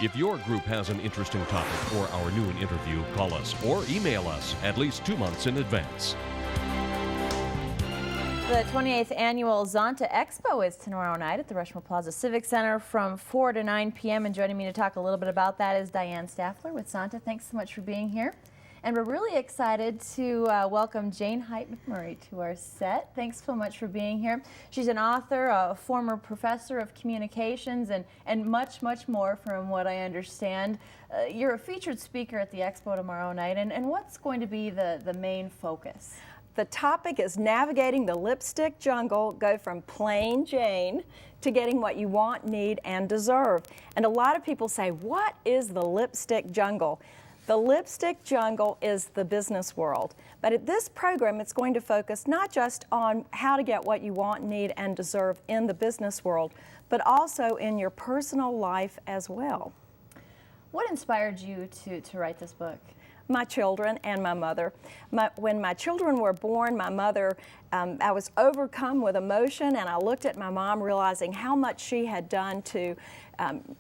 If your group has an interesting topic for our noon interview, call us or email us at least 2 months in advance. The 28th Annual Zonta Expo is tomorrow night at the Rushmore Plaza Civic Center from 4 to 9 p.m. And joining me to talk a little bit about that is Diane Staffler with Zonta. Thanks so much for being here. And we're really excited to welcome Jane Hight McMurry to our set. Thanks so much for being here. She's an author, a former professor of communications, and much, much more from what I understand. You're a featured speaker at the expo tomorrow night, and what's going to be the main focus? The topic is navigating the lipstick jungle, go from plain Jane to getting what you want, need, and deserve. And a lot of people say, what is the lipstick jungle? The lipstick jungle is the business world. But at this program, it's going to focus not just on how to get what you want, need, and deserve in the business world, but also in your personal life as well. What inspired you to write this book? My children and my mother. When my children were born, my mother, I was overcome with emotion, and I looked at my mom realizing how much she had done to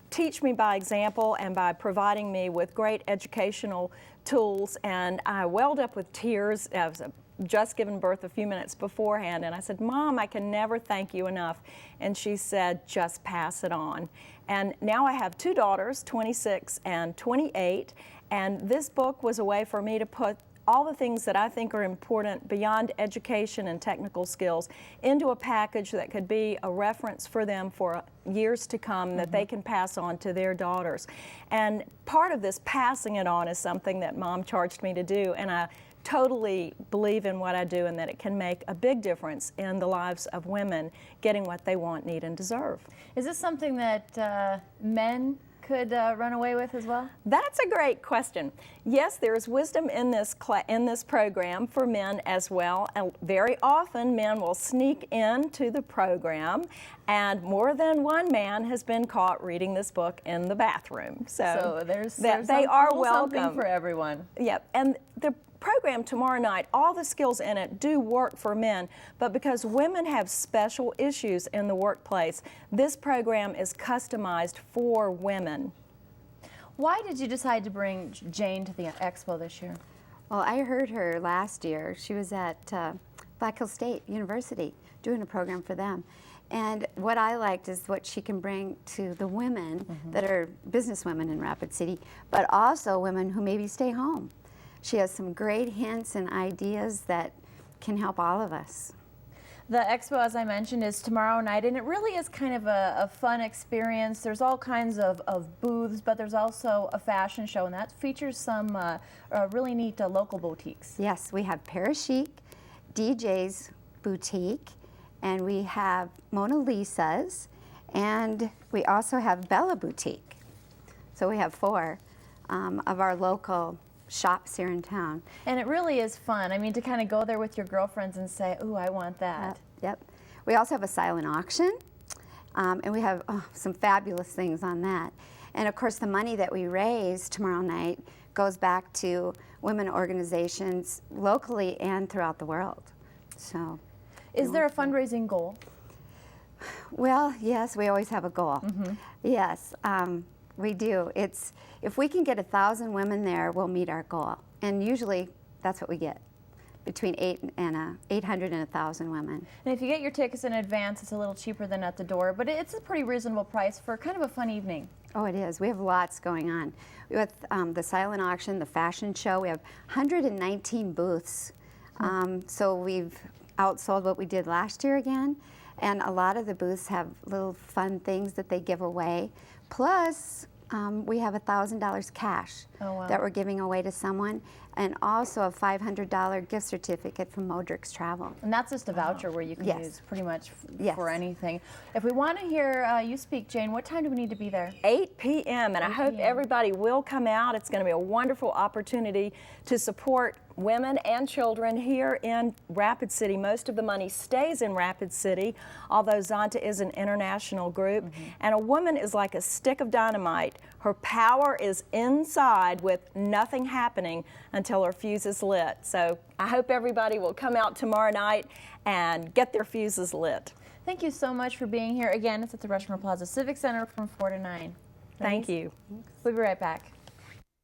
teach me by example and by providing me with great educational tools, and I welled up with tears. I was just given birth a few minutes beforehand, and I said, Mom, I can never thank you enough. And she said, just pass it on. And now I have 2 daughters, 26 and 28, and this book was a way for me to put all the things that I think are important beyond education and technical skills into a package that could be a reference for them for years to come that they can pass on to their daughters. And part of this passing it on is something that Mom charged me to do, and I totally believe in what I do and that it can make a big difference in the lives of women getting what they want, need, and deserve. Is this something that men could run away with as well? That's a great question. Yes, there is wisdom in this program for men as well. And very often men will sneak into the program, and more than one man has been caught reading this book in the bathroom. So there's they are welcome. Something for everyone. Yep, and the program tomorrow night, all the skills in it do work for men, but because women have special issues in the workplace, this program is customized for women. Why did you decide to bring Jane to the expo this year? Well, I heard her last year. She was at Black Hills State University doing a program for them. And what I liked is what she can bring to the women that are business women in Rapid City, but also women who maybe stay home. She has some great hints and ideas that can help all of us. The expo, as I mentioned, is tomorrow night, and it really is kind of a fun experience. There's all kinds of booths, but there's also a fashion show, and that features some really neat local boutiques. Yes, we have Paris Chic, DJ's Boutique, and we have Mona Lisa's, and we also have Bella Boutique. So we have 4 of our local shops here in town. And it really is fun. I mean, to kind of go there with your girlfriends and say, ooh, I want that. Yep. We also have a silent auction, and we have some fabulous things on that. And of course, the money that we raise tomorrow night goes back to women organizations locally and throughout the world. So, is there a fundraising goal? Well, yes, we always have a goal. Yes. We do. If we can get 1,000 women there, we'll meet our goal. And usually that's what we get, between 800 and 1,000 women. And if you get your tickets in advance, it's a little cheaper than at the door, but it's a pretty reasonable price for kind of a fun evening. Oh, it is. We have lots going on. With the silent auction, the fashion show, we have 119 booths. So we've outsold what we did last year again. And a lot of the booths have little fun things that they give away. Plus, we have $1,000 cash that we're giving away to someone, and also a $500 gift certificate from Modric's Travel. And that's just a voucher where you can use pretty much for anything. If we want to hear you speak, Jane, what time do we need to be there? 8 p.m. and I hope everybody will come out. It's going to be a wonderful opportunity to support women and children here in Rapid City. Most of the money stays in Rapid City, although Zonta is an international group. And a woman is like a stick of dynamite. Her power is inside with nothing happening until her fuse is lit. So I hope everybody will come out tomorrow night and get their fuses lit. Thank you so much for being here. Again, it's at the Rushmore Plaza Civic Center from 4 to 9. Thank you. We'll be right back.